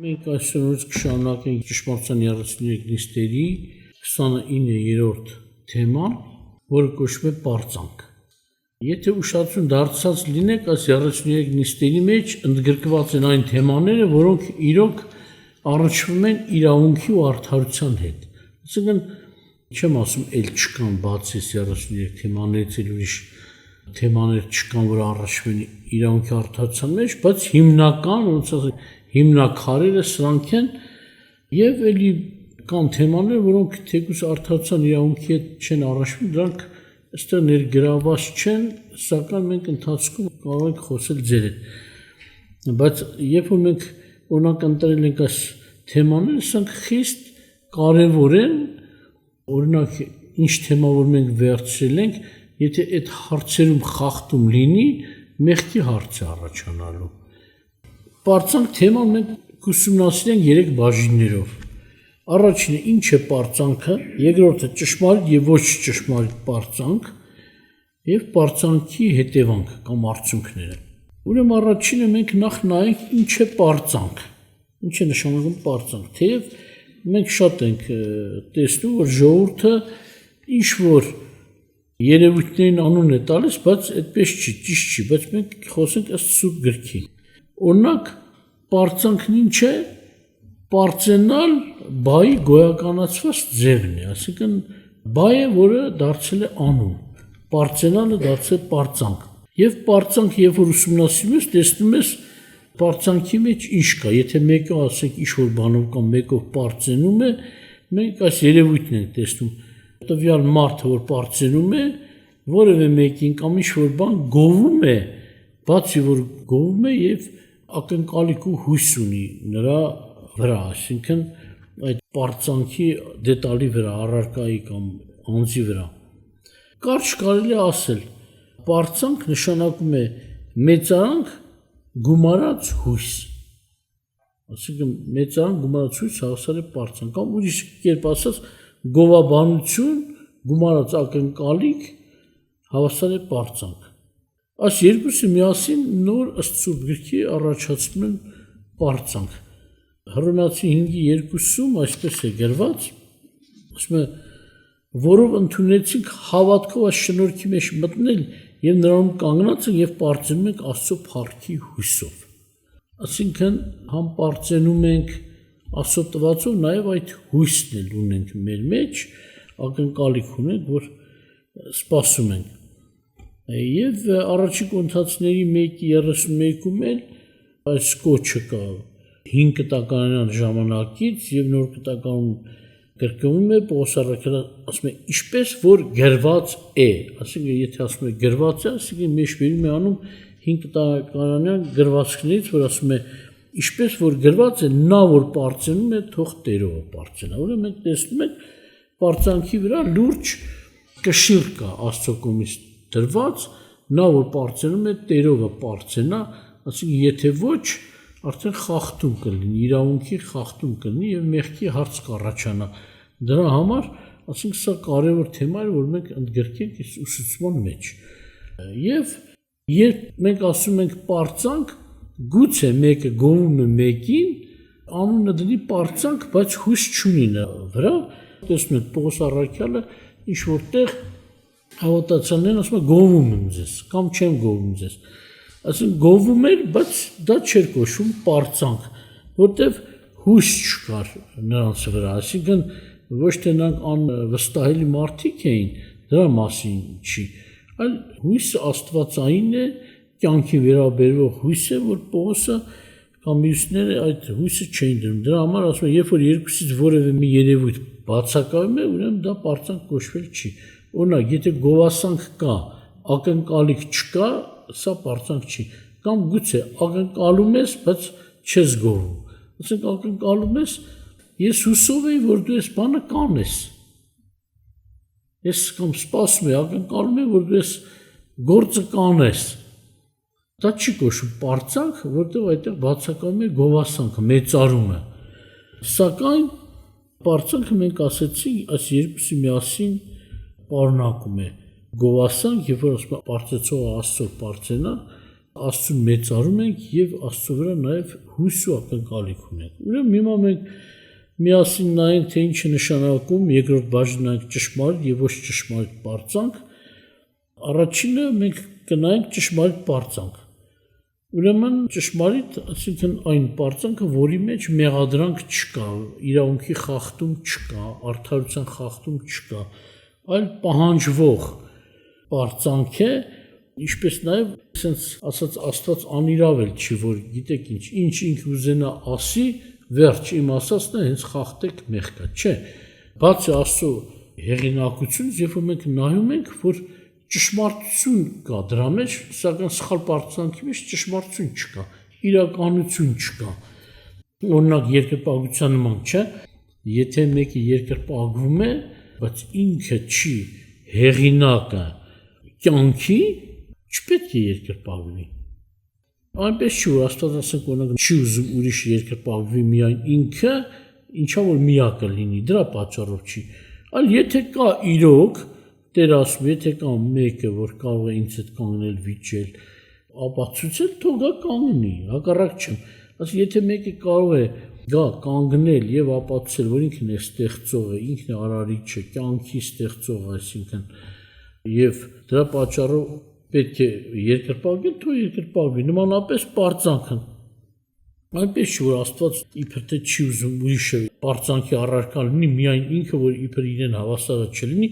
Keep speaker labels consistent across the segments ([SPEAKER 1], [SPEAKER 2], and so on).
[SPEAKER 1] Մենք այսօր կշարունակենք ճշմարտության 33 նիստերի 29-րդ թեման, որը կոչվում է պարծանք։ Եթե ուշադրություն դարձած լինեք, այս 33 նիստերի մեջ ընդգրկված են այն թեմաները, որոնք իրոք առնչվում են իրավունքի ու արդարության հետ։ Այսինքն, չեմ ասում, էլ չկան բացի 33 թեմաներից, էլ ուրիշ թեմաներ չկան, որ առնչվում են իրավունքի արդարության մեջ, բայց հիմնական, ոնց ասենք, հիմնակարերը սրանք են, եւ էլի կան թեմաներ, որոնք թեկուզ արդարության իրավունքի հետ չեն առնչվում, դրանք այստեղ ներգրաված չեն, սակայն մենք ընթացքում կարող ենք խոսել ձեր հետ։ Բայց երբ որ մենք օրինակ ընտրել ենք այս թեմաները, սրանք խիստ կարևոր են, օրինակ ինչ թեմա որ մենք վերցրել ենք, եթե այդ հարցերում խախտում լինի, մեղքի հարց է առաջանալու։ Պարծանք թեման մենք կուսումնասիրենք 3 բաժիններով։ Առաջինը ինչ է պարծանքը, երկրորդը ճշմարիտ եւ ոչ ճշմարիտ պարծանք եւ պարծանքի հետևանքը կամ արդյունքները։ Ուրեմն առաջինը մենք նախ նայենք ինչ է պարծանք։ Ինչ է նշանակում պարծանք, թեև մենք շատ ենք տեսնում, որ ժողովուրդը ինչ որ երևույթներին անուն է տալիս, բայց այդպես չի, ճիշտ չի, բայց մենք խոսենք ըստ Սուրբ գրքի։ Օրինակ, պարծանքն ինչ է, պարծենալ բայի գոյականացված ձևն է, այսինքն բայը, որը դարձել է անուն, պարծենալը դարձել է պարծանք։ Եվ պարծանք, երբ որ ուսումնասիրում ես, տեսնում ես պարծանքի մեջ ինչ կա, եթե մեկը ասենք ինչ որ բանով կամ մեկով պարծենում է, մենք այս երևույթն ենք տեսնում, տվյալ մարդը, որ պարծենում է, որևէ մեկին կամ ինչ որ բան գովում է, բացի որ գովում է եւ ակնկալիք ու հույս ունի նրա վրա, այսինքն այդ պարծանքի դետալի վրա, առարկայի կամ անձի վրա։ Կարճ կարելի է ասել, պարծանք նշանակում է մեծարանք գումարած հույս։ Այսինքն մեծարանք գումարած հույս հավասար է պարծանք, կամ ուրիշ կերպ ասած, գովաբանություն գումարած ակնկալիք հավասար է պարծանք։ Այս երկուսը միասին նոր ըստ Սուրբ գրքի առաջացնում են պարծանք։ Հռոմեացի 5:2-ում այսպես է գրված, ասում է, որով ընդունեցինք հավատքով այս շնորհքի մեջ մտնել եւ նրանում կանգնած են եւ պարծենում ենք Աստծո փառքի հույսով։ Այսինքն համ պարծենում ենք Աստծո տվածով, նաեւ այդ հույսն էլ ունենք մեր մեջ, ակնկալիք ունենք, որ սպասում ենք։ Եվ առաջին կոնթացների 1:31-ում էլ այս կոչը կա 5 կտականանան ժամանակից եւ նոր կտականում կրկնվում է, Պողոս առաքյալը ասում է ինչպես որ գրված է, ասենք եթե ասում է գրված է, ասենք մեջ վերում է անում 5 կտականանան գրվածքներից, որ ասում է ինչպես որ գրված է, նա որ պարծենում է, թող Տերովը պարծենա։ Ուրեմն մենք տեսնում ենք պարծանքի վրա լուրջ կշիռ կա Աստծո կողմից դրված, նա որ պարծենում է, Տերովը պարծենա, ասենք եթե ոչ, արդեն խախտում կլինի, իրավունքի խախտում կլինի եւ մեղքի հարց կառաջանա։ Դրա համար, ասենք սա կարևոր թեմա է, որ մենք ընդգրկենք այս ուսուցման մեջ։ Եվ երբ մենք ասում ենք պարծանք, գուցե մեկը գովում է մեկին, անունը դնի պարծանք, բայց հույս չունի նրա վրա, տեսնում եք Պողոս առաքյալը ինչ որտեղ հավատացյալներն ասում է գովում եմ ձեզ, կամ չեմ գովում ձեզ։ Այսինքն գովում էր, բայց դա չէր կոչվում պարծանք, որտեվ հույս չկար նրանց վրա, այսինքն ոչ թե նրանք անվստահելի մարդիկ էին, դրա մասին չի, այլ հույսը աստվածային է, կյանքի վերաբերող հույս է, որ Պողոսը կամ մյուսները այդ հույսը չէին դնում։ Դրա համար ասում եմ, երբ որ երկուսից որևէ մի երևույթ բացակայում է, ուրեմն դա պարծանք կոչվել չի։ Օրինակ, եթե գովասանք կա, ակնկալիք չկա, սա պարծանք չի։ Կամ գուցե ակնկալում ես, բայց չես գովում։ Ասենք ակնկալում ես, ես հուսով եի, որ դու այս բանը կանես։ Ես կամ սպասում եմ, ակնկալում եմ, որ դու այս գործը կանես։ Դա չի կոչվում պարծանք, որտեղ այդտեղ բացակայում է գովասանքը, մեծարումը։ Սակայն պարծանքը մենք ասեցինք, այս երկուսի միասին պարունակում է գովասանք, երբ որ ասում է պարծեցողը Աստծո պարծենա, Աստծուն մեծարում ենք եւ Աստծո վրա նաեւ հույս ու ակնկալիք ունենք։ Ուրեմն հիմա մենք միասին նայենք, թե ինչ է նշանակում երկրորդ բաժնանք ճշմարիտ եւ ոչ ճշմարիտ պարծանք։ Առաջինը մենք կնայենք ճշմարիտ պարծանք։ Ուրեմն ճշմարիտ, այսինքն այն պարծանքը, որի մեջ մեղադրանք չկա, իրավունքի խախտում չկա, արդարության խախտում չկա, այլ պահանջվող պարծանք է, ինչպես նաև ասենց ասած Աստված անիրավ էլ չի, որ գիտեք ինչ ինքը ուզենա ասի, վերջ իմ ասածն է հենց խախտեք մեղքա, չէ։ Բացի Աստծո հեղինակությունից, երբ որ մենք նայում ենք, որ ճշմարտություն կա դրա մեջ, սակայն սխալ պարծանքի մեջ ճշմարտություն չկա, իրականություն չկա։ Օրինակ երկրպագության նման, չէ։ Եթե մեկը երկրպագվում է, բայց ինքը չի հեղինակը կյանքի, չպետք է երկրպագվի։ Այնպես չի, որ Աստված ասենք օրինակ չի ուզում ուրիշ երկրպագվի միայն ինքը, ինչա որ միակը լինի, դրա պատճառով չի։ Այլ եթե կա իրոք, Տեր ասում, եթե կա մեկը, որ կարող է ինձ հետ կանգնել վիճել, ապացուցել, թող գա կանգնի, հակառակ չեմ։ Ասես եթե մեկը կարող է գա կանգնել եւ ապացուցել, որ ինքն է ստեղծողը, ինքն է արարիչը, կյանքի ստեղծողը, այսինքն եւ դրա պատճառով պետք է երկրպագել, թող երկրպագվի, նմանապես պարծանքը։ Այնպես չի, որ Աստված իբր թե չի ուզում ուրիշը պարծանքի առարկա լինի, միայն ինքը, որ իբր իրեն հավասարը չլինի,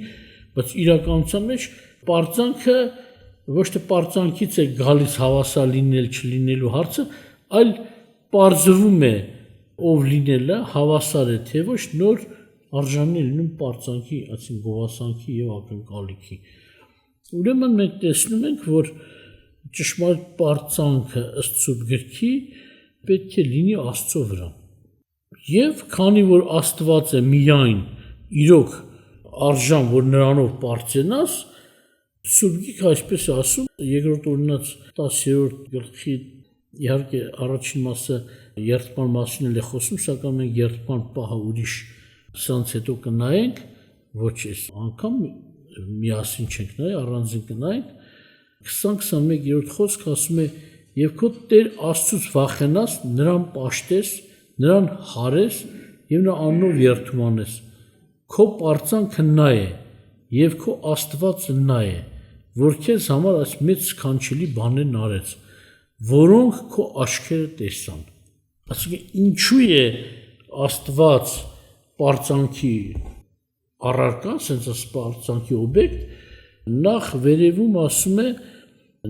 [SPEAKER 1] բայց իրականության մեջ պարծանքը ոչ թե պարծանքից է գալիս հավասար լինել չլինելու հարցը, այլ պարզվում է ով լինելը հավասար է թե ոչ նոր արժանի լինում պարծանքի, այսինքն գովասանքի եւ ակնկալիքի։ Ուրեմն մենք տեսնում ենք, որ ճշմարիտ պարծանքը ըստ Սուրբ գրքի պետք է լինի Աստծո վրա։ Եվ քանի որ Աստված է միայն իրոք արժան, որ նրանով պարծենաս, Սուրբ գիրքը այսպես է ասում, երկրորդ օրինաց 10-րդ գլխի իհարկե առաջին մասը երդման մասին էլ է խոսում, սակայն մենք երդման պահը ուրիշ սրանց հետո կնայենք, ոչ այս անգամ միասին չենք նայ, առանձին կնայենք, 20-21-րդ խոսքը ասում է, եւ քո Տեր Աստծուց վախենաս, նրան պաշտես, նրան հարես եւ նրա անունով երդումանես։ Քո պարծանքը նա է եւ քո Աստվածը նա է, որ քեզ համար այս մեծ սքանչելի բաներն արեց, որոնք քո աչքերը տեսան։ Այսինքն ինչու է Աստված պարծանքի առարկա, ասենց պարծանքի օբյեկտ, նախ վերևում ասում է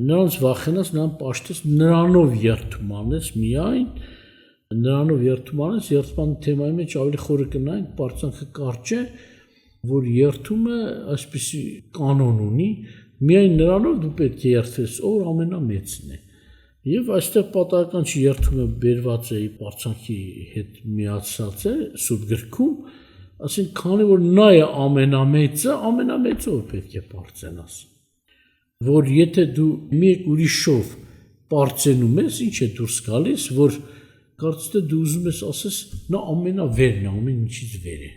[SPEAKER 1] նրանց վախենաս, նրան պաշտես, նրանով երդումանես միայն, նրանով երդումանես, երդման թեմայի մեջ ավելի խորը կնայենք, պարծանքը կարճ է, որ երդումը այսպիսի կանոն ունի, միայն նրանով դու պետք է երդվես, ով ամենամեծն է։ Եվ այստեղ պատահական չի երդումը բերված է պարծանքի հետ միացած է Սուրբ գրքում, ասենք քանի որ նա է ամենամեծը, ամենամեծով պետք է պարծենաս։ Որ եթե դու մեկ ուրիշով պարծենում ես, ինչ է դուրս գալիս, որ կարծես թե դու ուզում ես ասես նա ամենավերն է, ամեն ինչից վեր է։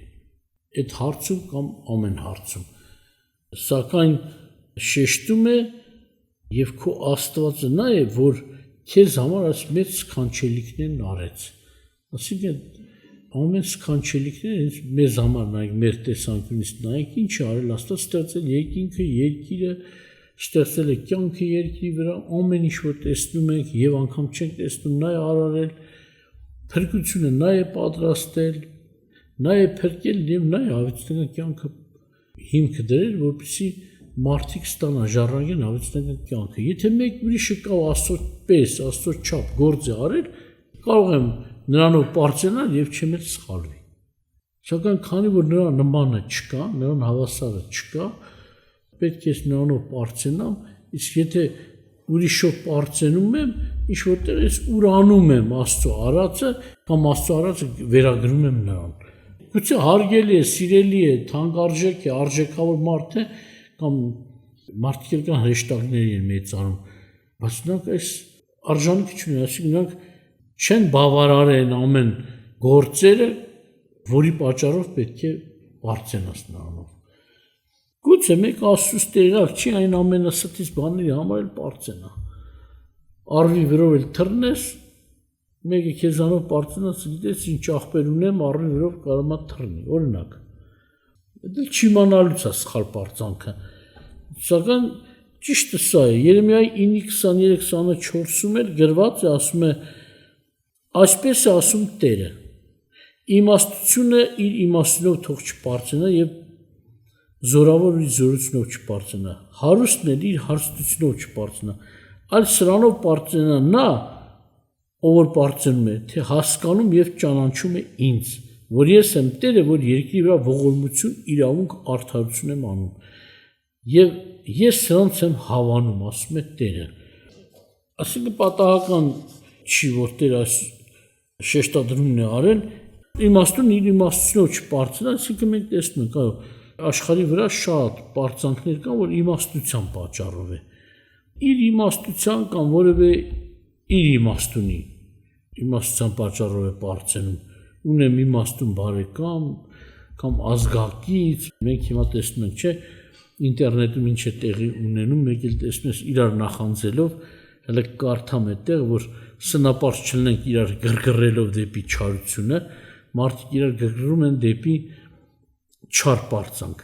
[SPEAKER 1] Այդ հարցում կամ ամեն հարցում։ Սակայն շեշտում է եւ քո Աստվածը նա է, որ քեզ համար այս մեծ սքանչելիքներն արեց։ Այսինքն ամեն սքանչելիքները մեզ համար նայեք, մեր տեսանկյունից նայեք, ինչ է արել Աստված, ստեղծել երկինքը, երկիրը, ստեղծել է կյանքը երկրի վրա, ամեն ինչ որ տեսնում ենք եւ անգամ չենք տեսնում, նա է արարել, փրկությունը նա է պատրաստել, նա է փրկել եւ նա է հավիտենական կյանքը հիմքը դրել, որպեսզի մարդիկ ստանան ժառանգեն հավիտենական կյանքը։ Եթե մեկ ուրիշը կա Աստծո պես, Աստծո չափ գործ է արել, կարող եմ նրանով պարծենալ եւ չեմ էլ սխալվի։ Սակայն քանի որ նրա նմանը չկա, նրան հավասարը չկա, պետք է նրանով պարծենամ, իսկ եթե ուրիշով պարծենում եմ, ինչ որտեղ ես ուրանում եմ Աստծո արածը, կամ Աստծո արածը վերագրում եմ նրան։ Գուցե հարգելի է, սիրելի է, թանկարժեք է, արժեքավոր մարդ է, կամ մարդիկ կան հեշտակների են մեծանում, բայց նրանք այս արժանիք չունեն, այսինքն նրանք չեն բավարարեն ամեն գործերը, որի պատճառով պետք է պարծենաս նրանով։ Գուցե մեկ Աստծուց տեղյակ չի այն ամենաստից բաների համար էլ պարծենա։ առվի վրով էլ թռնես, մեկը քեզանով պարծնաց, գիտես ինչ աղբեր ունեմ, առվի վրով կարող է թռնի, օրինակ։ Դա չիմանալուց է սխալ պարծանքը։ Սակայն ճիշտը սա է, Երեմիայի 9:23-24-ում էլ գրված է, ասում է, այսպես է ասում Տերը, իմաստությունը իր իմաստունով թող չպարծենա և զորավոր իր զորությունով չպարծենա, հարուստն էլ իր հարստությունով չպարծենա, այլ սրանով պարծենա նա, ով որ պարծենում է, թե հասկանում և ճանաչում է ինձ, որ ես եմ Տերը, որ երկրի վրա ողորմություն, իրավունք, արդարություն եմ անում, և ես սրանց եմ հավանում, ասում է Տերը։ Այսինքն պատահական չի, որ Տերը այս շեշտադրումն է արել, իմաստուն իր իմաստությունով չպարծենա, այսինքն մենք տեսնում ենք, աշխարհի վրա շատ պարծանքներ կան, որ իմաստության պատճառով է։ Իր իմաստության կամ որևէ իր իմաստունի իմաստության պատճառով է պարծենում։ Ունեմ իմաստուն բարեկամ կամ ազգակից, մենք հիմա տեսնում ենք, չէ, ինտերնետում ինչ է տեղի ունենում, մեկ էլ տեսնում ես իրար նախանձելով, հələ կարդամ այդտեղ, որ սնապարզ չլինենք իրար գրգռելով դեպի չարությունը, մարդիկ իրար գրգռում են դեպի չար պարծանք։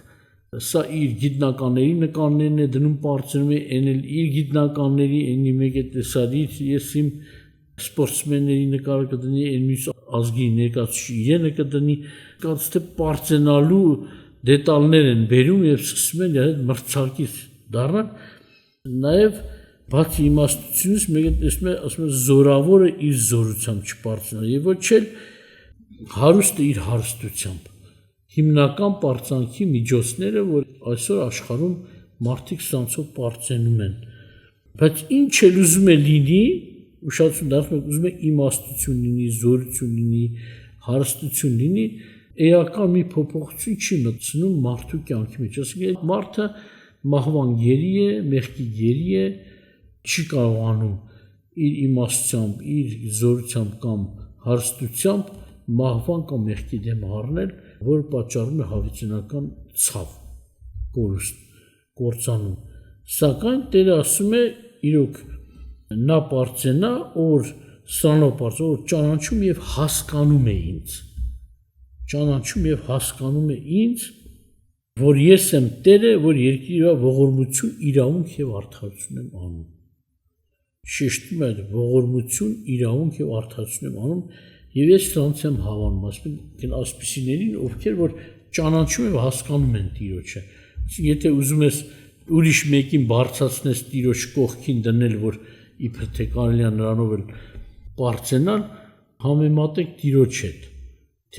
[SPEAKER 1] Սա իր գիտնականների նկարներն է դնում պարծնում է, այն էլ իր գիտնականների, այնի մեկ է տեսարից, ես իմ սպորտսմենների նկարը կդնի, այն մյուս ազգի ներկայացուցիչի իրենը կդնի, կաց թե պարծենալու դետալներ են բերում և սկսում են այդ մրցակից դառնալ, նաև բացի իմաստությունից մեկը տեսնում է, ասում է զորավորը իր զորությամբ չպարծենա և ոչ էլ հարուստը իր հարստությամբ։ Հիմնական պարծանքի միջոցները, որ այսօր աշխարհում մարդիկ սրանցով պարծենում են, բայց ինչ էլ ուզում է լինի, ուշադրություն դարձնում եք, ուզում է իմաստություն լինի, զորություն լինի, հարստություն լինի, էական մի փոփոխություն չի մտցնում մարդու կյանքի մեջ, ասենք մարդը մահվան գերի է, մեղքի գերի է, չի կարողանում իր իմաստությամբ, իր զորությամբ կամ հարստությամբ մահվան կամ մեղքի դեմ առնել, որ պատճառում է հավիտենական ցավ, կորուստ, կործանում։ Սակայն Տերը ասում է, իրոք նա պարծենա, որ սրանով պարծենա, որ ճանաչում և հասկանում է ինձ, ճանաչում և հասկանում է ինձ, որ ես եմ Տերը, որ երկրի վրա ողորմություն, իրավունք և արդարություն եմ անում։ Շեշտում է ողորմություն, իրավունք և արդարություն եմ անում, և ես սրանց եմ հավանում, ասում են ասպիսիներին, ովքեր որ ճանաչում և հասկանում են Տիրոջը։ Եթե ուզում ես ուրիշ մեկին բարձրացնես Տիրոջ կողքին դնել, որ իբր թե կարելի է նրանով էլ պարծենալ, համեմատեք Տիրոջ հետ,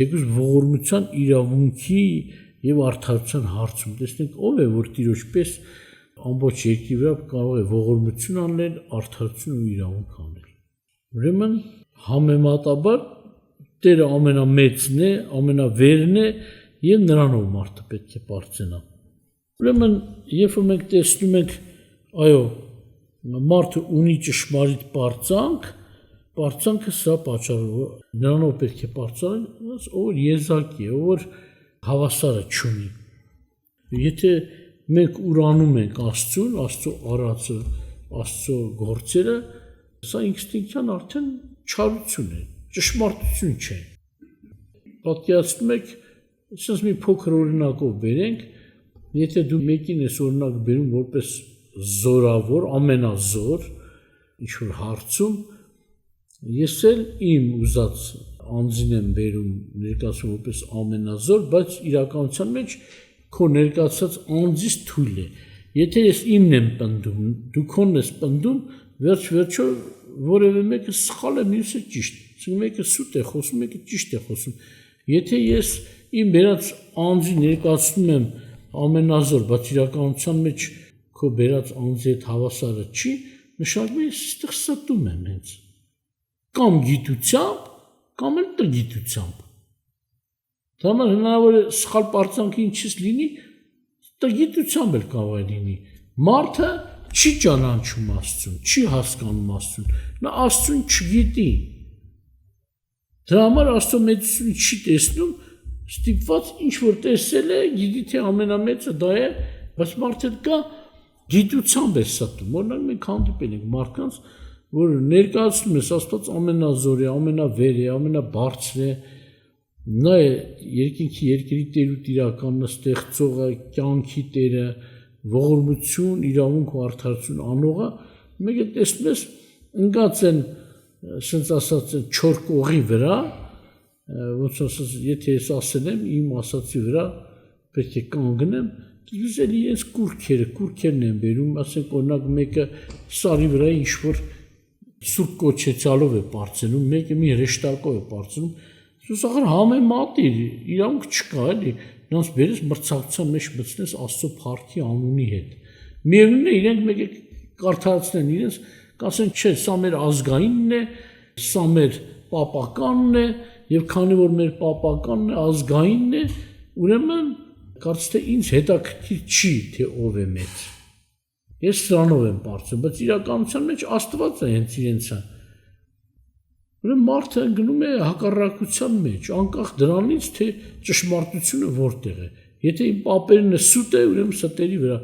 [SPEAKER 1] թեկուզ ողորմության, իրավունքի և արդարության հարցում։ Տեսնենք ով է, որ Տիրոջ պես ամբողջ երկրի վրա կարող է ողորմություն անել, արդարություն ու իրավունք անել։ Ուրեմն համեմատաբար Տերը ամենամեծն է, ամենավերն է և նրանով մարդը պետք է պարծենա։ Ուրեմն երբ որ մենք տեսնում ենք, այո, մարդը ունի ճշմարիտ պարծանքը սա պատճառով նրանով պետք է պարծանալ, ով եզակի է, ով հավասարը չունի։ Եթե մենք ուրանում ենք Աստծուն, Աստծո արածը, Աստծո գործերը, սա ինստինկտիվան արդեն չարություն է, ճշմարտություն չէ։ Պատկերացնում եք, ասես մի փոքր օրինակով բերենք, եթե դու մեկին ես օրինակ բերում որպես զորավոր, ամենազոր, ինչ-որ հարցում, ես էլ իմ ուզած անձին եմ բերում ներկայացում որպես ամենազոր, բայց իրականության մեջ քո ներկայացած անձից թույլ է։ Եթե ես իմն եմ պնդում, դու քոնն ես պնդում, վերջ-վերջո որևէ մեկը սխալ է, մյուսը ճիշտ, մեկը սուտ է խոսում, մեկը ճիշտ է խոսում։ Եթե ես իմ բերած անձի ներկայացնում եմ ամենազոր, բայց իրականության մեջ քո բերած անձի հետ հավասարը չի, նշանակում է ես այստեղ ստում եմ հենց։ Կամ գիտությամբ, կամ էլ տգիտությամբ։ Դա հնարավոր է սխալ պարծանքը ինչից լինի, տգիտությամբ էլ կարող է լինի։ Մարդը չի ճանաչում Աստծուն, չի հասկանում Աստծուն, նա Աստծուն չգիտի։ Դրա համար Աստծո մեծությունը չի տեսնում, ստիպված ինչ որ տեսել է, գիտի թե ամենամեծը դա է, բայց մարդը կա գիտությամբ է ստում։ Օրինակ մենք հանդիպել ենք մարդկանց, որ ներկայացնում ես Աստված ամենազոր է, ամենավեր է, ամենաբարձր է, նա է երկինքի երկրի Տեր ու Տիրականն ստեղծողը, կյանքի Տերը, ողորմություն, իրավունք ու արդարություն անողը, մեկը տեսնում ես ընկած են, ասենց ասած չոր կողի վրա, ոնց ասած, եթե ես ասել եմ, իմ ասացի վրա պետք է կանգնեմ, գիտես իրենց կուրքերն են բերում, ասենք օրինակ մեկը սարի վրա ինչ-որ սուրբ կոչեցյալով է պարծենում, մեկը մի հրեշտակով է պարծենում, սուսախար համեմատիր, իրավունք չկա էլի, նրանց բերես մրցակցության մեջ մտցնես Աստծո փառքի անունի հետ։ Միևնույնն է իրենք մեկը կարդացնեն իրենց, կասեն չէ, սա մեր ազգայինն է, սա մեր պապականն է, եւ քանի որ մեր պապականն է, ազգայինն է, ուրեմն կարծես թե ինձ հետաքրքիր չի, թե ով է մեծ։ Ես սրանով եմ պարծում, բայց իրականության մեջ Աստված է հենց իրենցը։ Ուրեմն մարդը գնում է հակառակության մեջ, անկախ դրանից, թե ճշմարտությունը որտեղ է։ Եթե իմ պապերն սուտ է, ուրեմն ստերի վրա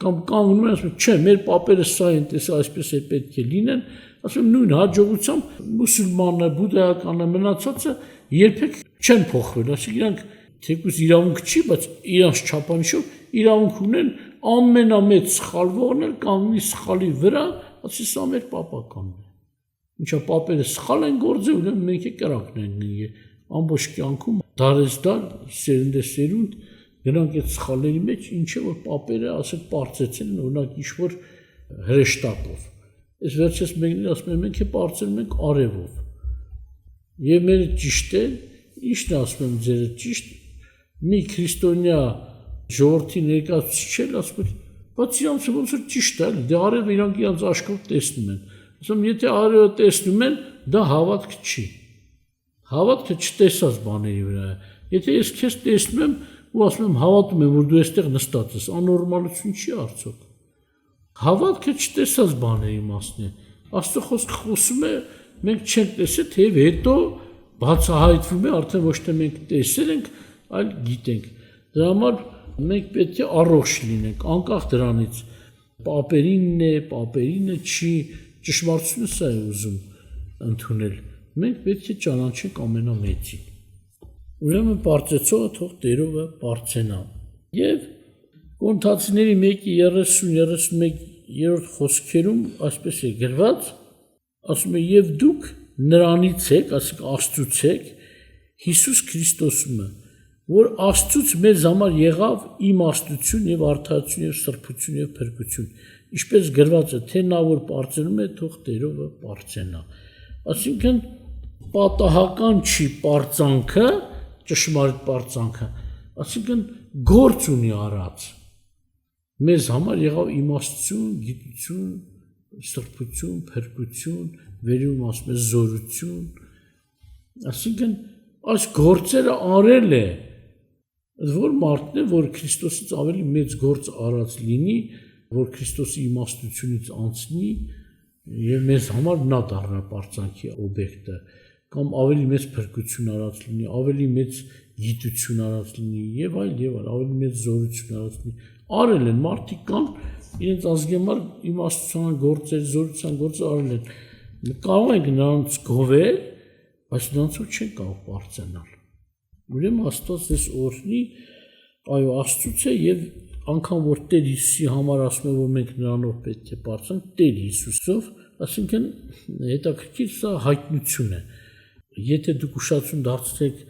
[SPEAKER 1] կամ կանգնում են ասում, չէ, մեր պապերը սա են, տեսա այսպես է պետք է լինեն, ասում նույն հաջողությամբ մուսուլմանը, բուդդայականը, մնացածը երբեք չեն փոխվել, ասենք իրանք թեկուզ իրավունք չի, բայց իրանց չափանիշով իրավունք ունեն ամենամեծ սխալվողն էլ կանգնի սխալի վրա, ասի սա մեր պապականն է։ Ինչա պապերը սխալ են գործել, ուրեմն մենք է կրակն են լինի, ամբողջ կյանքում դարես դար, սերունդ գնանք այդ սխալների մեջ, ինչ է որ պապերը ասենք պարծեցին, օրինակ ինչ-որ հրեշտակով։ Այս վերջերս մեկին ասում են մենք է պարծել մենք արևով։ Եվ մեր ճիշտ է, ի՞նչն ասում եմ ձերը ճիշտ, մի քրիստոնյա ժողովրդի ներկայացուցիչ էլ ասում է, բայց իրանց ոնց որ ճիշտ է, դե արևը իրանք իրանց աչքով տեսնում են։ Ասում եթե արևը տեսնում են, դա հավատք չի։ Հավատքը չտեսած բաների վրա է։ Եթե ես քեզ տեսնում եմ ու ասում եմ հավատում եմ, որ դու այստեղ նստած ես, աննորմալություն չի արդյոք։ Հավատքը չտեսած բաների մասն է։ Աստծո խոսքը խոսում է, մենք չենք տեսել, թեև հետո բացահայտվում է, արդեն ոչ թե մենք տեսել ենք, այլ գիտենք։ Դրա համար մենք պետք է առողջ լինենք, անկախ դրանից պապերինը չի, ճշմարտությունը սա է ուզում ընդունել։ Մենք պետք է ճանաչենք ամենամեծին։ Ուրեմն պարծեցողը թող Տերովը պարծենա։ Եվ Կորինթացիների 1:30-31 խոսքերում այսպես է գրված, ասում է եւ դուք նրանից եք, ասենք Աստծուց եք, Հիսուս Քրիստոսում, որ Աստծուց մեզ համար եղավ իմաստություն եւ արդարություն եւ սրբություն եւ փրկություն, ինչպես գրված է, թե նա որ պարծենում է, թող Տերովը պարծենա։ Այսինքն պատահական չի պարծանքը, ճշմարիտ պարծանքը, այսինքն գործ ունի արած։ Մեզ համար եղավ իմաստություն, գիտություն, սրբություն, փրկություն, վերում ասում է զորություն, այսինքն այս գործերը արել է, որ մարդն է, որ Քրիստոսից ավելի մեծ գործ արած լինի, որ Քրիստոսի իմաստությունից անցնի եւ մեզ համար նա դառնա պարծանքի օբյեկտը, կամ ավելի մեծ փրկություն արած լինի, ավելի մեծ գիտություն արած լինի եւ այլ, ավելի մեծ զորություն արած լինի։ Արել են մարդիկ կան, իրենց ազգի համար իմաստության գործեր, զորության գործեր արել են։ Կարող ենք նրանց գովել, բայց նրանցով չեն կարող պարծենալ։ Ուրեմն Աստված ես օրհնի, այո, Աստծուց է եւ անգամ որ Տեր Հիսուսի համար ասում է, որ մենք նրանով պետք է պարծենք, Տեր Հիսուսով, այսինքն հետաքրքիր սա հայտնություն է։ Եթե դուք ուշադրություն դարձրեք,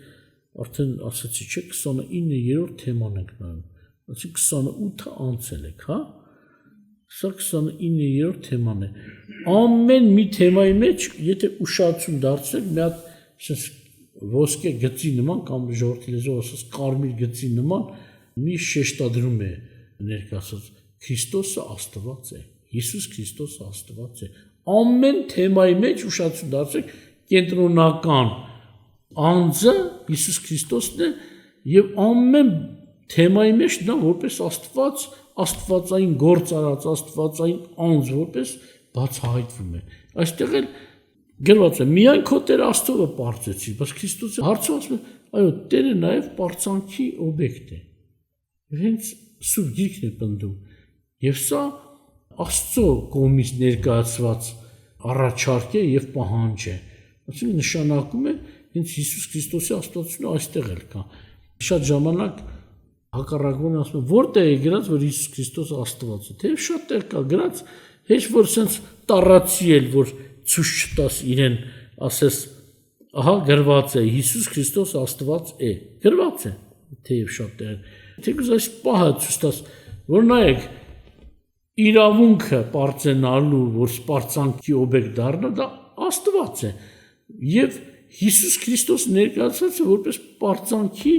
[SPEAKER 1] արդեն ասացի, չէ, 29-րդ թեման ենք նայում, այսինքն 28-ը անցել եք, հա։ Սա 29-րդ թեման է։ Ամեն մի թեմայի մեջ, եթե ուշադրություն դարձրեք, մի հատ ոսկե գծի նման կամ ժողովրդի լեզվով ասած կարմիր գծի նման մի շեշտադրում է ներկայացած Քրիստոսը Աստված է, Հիսուս Քրիստոսը Աստված է։ Ամեն թեմայի մեջ ուշադրություն դարձրեք, կենտրոնական անձը Հիսուս Քրիստոսն է եւ ամեն թեմայի մեջ նա որպես Աստված, աստվածային գործ արած, աստվածային անձ որպես բացահայտվում է։ Այստեղ էլ գրված է միայն քո Տեր Աստծո պարծեցի, բայց Քրիստոսը հարցում ասում է, այո, Տերը նաև պարծանքի օբյեկտ է։ Հենց Սուրբ Գիրքն է պնդում։ Եվ սա Աստծո կողմից ներկայացված առաջարկ է եւ պահանջ է։ Այսինքն նշանակում է հենց Հիսուս Քրիստոսի աստվածությունը այստեղ էլ կա։ Շատ ժամանակ հակառակորեն ասում են, որտեղ է գրած, որ Հիսուս Քրիստոսը Աստված է։ Թեև շատ տեղ կա գրած, հեչ որ sense տառացի էլ, որ ցույց չտաս իրեն, ասես, ահա գրված է Հիսուս Քրիստոս Աստված է։ Գրված է, թեև շատ տեղ։ Թեկուզ այս պահը ցույց տաս, որ նայեք իրավունքը պարծենալու, որ սպառծանքի օբյեկտ դառնա, դա Աստված է։ Եվ Հիսուս Քրիստոս ներկայացած է որպես պարծանքի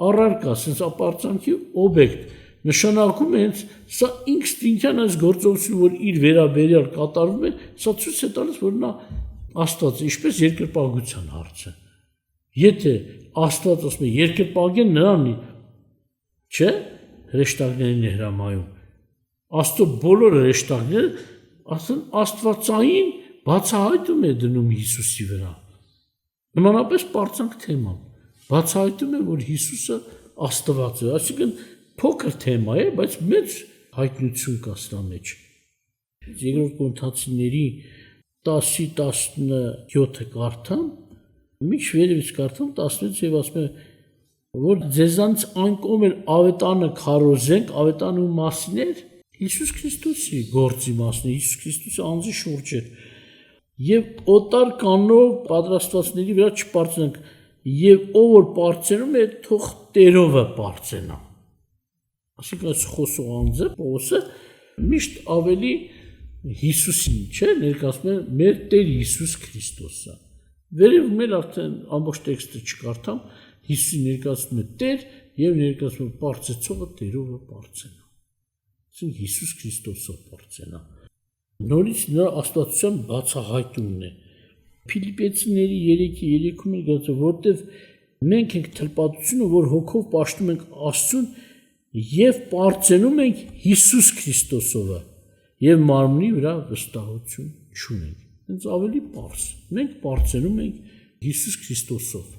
[SPEAKER 1] առարկա, sense ապարծանքի օբյեկտ, նշանակում է հենց սա ինքնին այս գործողությունը, որ իր վերաբերյալ կատարվում է, սա ցույց է տալիս, որ նա Աստված է, ինչպես երկրպագության հարցը։ Եթե Աստված ասում է երկրպագեն նրան, չէ, հրեշտակներին է հրամայում։ Աստծո բոլոր հրեշտակները աստվածային բացահայտում է դնում Հիսուսի վրա։ Նմանապես պարծանք թեման բացահայտում է, որ Հիսուսը Աստված է, այսինքն փոքր թեմա է, բայց մեծ հայտնություն կա սրա մեջ։ Երկրորդ Կորինթացիների 10:17-ը կարդամ, միջ վերևից կարդամ 16 եւ ասում է, որ ձեզանից այն կողմ էլ ավետանը քարոզենք, ավետանու մասին էր Հիսուս Քրիստոսի գործի մասն է, Հիսուս Քրիստոսի անձի շուրջ է։ Եվ օտար կանով պատրաստվածների վրա չպարծենք, եւ ով որ պարծենում է, թող Տերովը պարծենա։ Այսինքն այս խոսող անձը Պողոսը միշտ ավելի Հիսուսին, չէ, ներկայացնում է մեր Տեր Հիսուս Քրիստոսը։ Վերևում էլ արդեն ամբողջ տեքստը չկարդամ, Հիսուսին ներկայացնում է Տեր եւ ներկայացնում է պարծեցողը Տերովը պարծենա։ Այսինքն Հիսուս Քրիստոսը պարծենա։ Նորից նրա աստվածության բացահայտումն է։ Փիլիպեցիների 3:3-ում գրած է, որտեվ մենք ենք թլպատությունը, որ հոգով պաշտում ենք Աստծուն եւ պարծենում ենք Հիսուս Քրիստոսովը եւ մարմնի վրա վստահություն չունենք։ Հենց ավելի պարզ։ Մենք պարծենում ենք Հիսուս Քրիստոսով։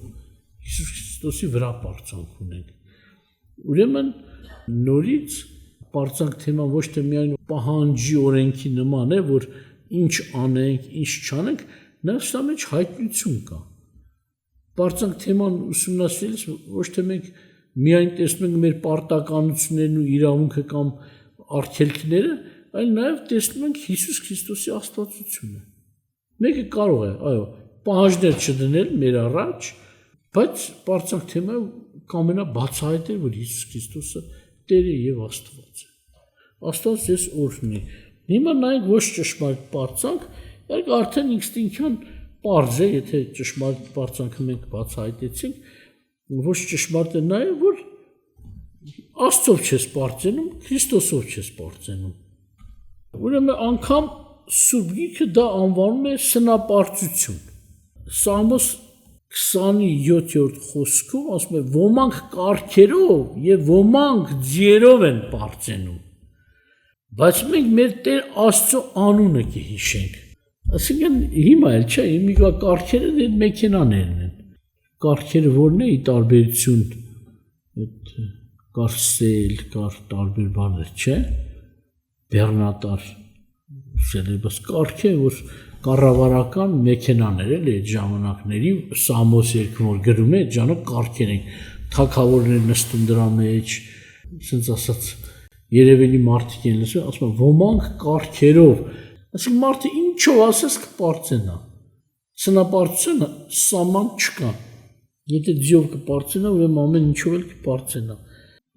[SPEAKER 1] Հիսուս Քրիստոսի վրա պարծանք ունենք։ Ուրեմն նորից պարծանք թեման ոչ թե միայն պահանջի օրենքի նման է, որ ինչ անենք, ինչ չանենք, նաև սա մեջ հայտնություն կա։ Պարծանք թեման ուսումնասիրելիս ոչ թե մենք միայն տեսնում ենք մեր պարտականություններն ու իրավունքը կամ արգելքները, այլ նաև տեսնում ենք Հիսուս Քրիստոսի աստվածությունը։ Մեկը կարող է, այո, պահանջներ չդնել մեր առաջ, բայց պարծանք թեմը կամենաբացահայտել, որ Հիսուս Քրիստոսը Տեր է եւ Աստված է։ Աստված ես օրհնի։ Հիմա նայենք ոչ ճշմարիտ պարծանք, երբ արդեն ինքնին պարզ է, եթե ճշմարիտ պարծանքը մենք բացահայտեցինք, ոչ ճշմարիտ է նաեւ, որ Աստծով չես պարծենում, Քրիստոսով չես պարծենում։ Ուրեմն անգամ Սուրբ Գիրքը դա անվանում է սնապարծություն։ Սամոս 27-րդ խոսքում ասում է, ոմանք կարգերով եւ ոմանք ձիերով են պարծենում, բայց մենք մեր Տեր Աստծո անունը կհիշենք։ Այսինքն հիմա էլ չէ, հիմա կարգերը այդ մեքենաներն են։ Կարգերը որն է՝ ի տարբերություն այդ կարսել, կար տարբեր բաներ, չէ՞։ Բեռնատար սելեբս կարգ է, որ կառավարական մեքենաներ էլ այդ ժամանակների Սամոս երգում որ գրում է, այդ ժամանակ կարգեր են, թագավորներ նստում դրա մեջ, ասենց ասած երևելի մարդիկ են լսում, ասում են ոմանք կարգերով, այսինքն մարդը ինչով ասես կպարծենա։ Սնապարծությունը սահման չկա։ Եթե ձիով կպարծենա, ուրեմն ամեն ինչով էլ կպարծենա։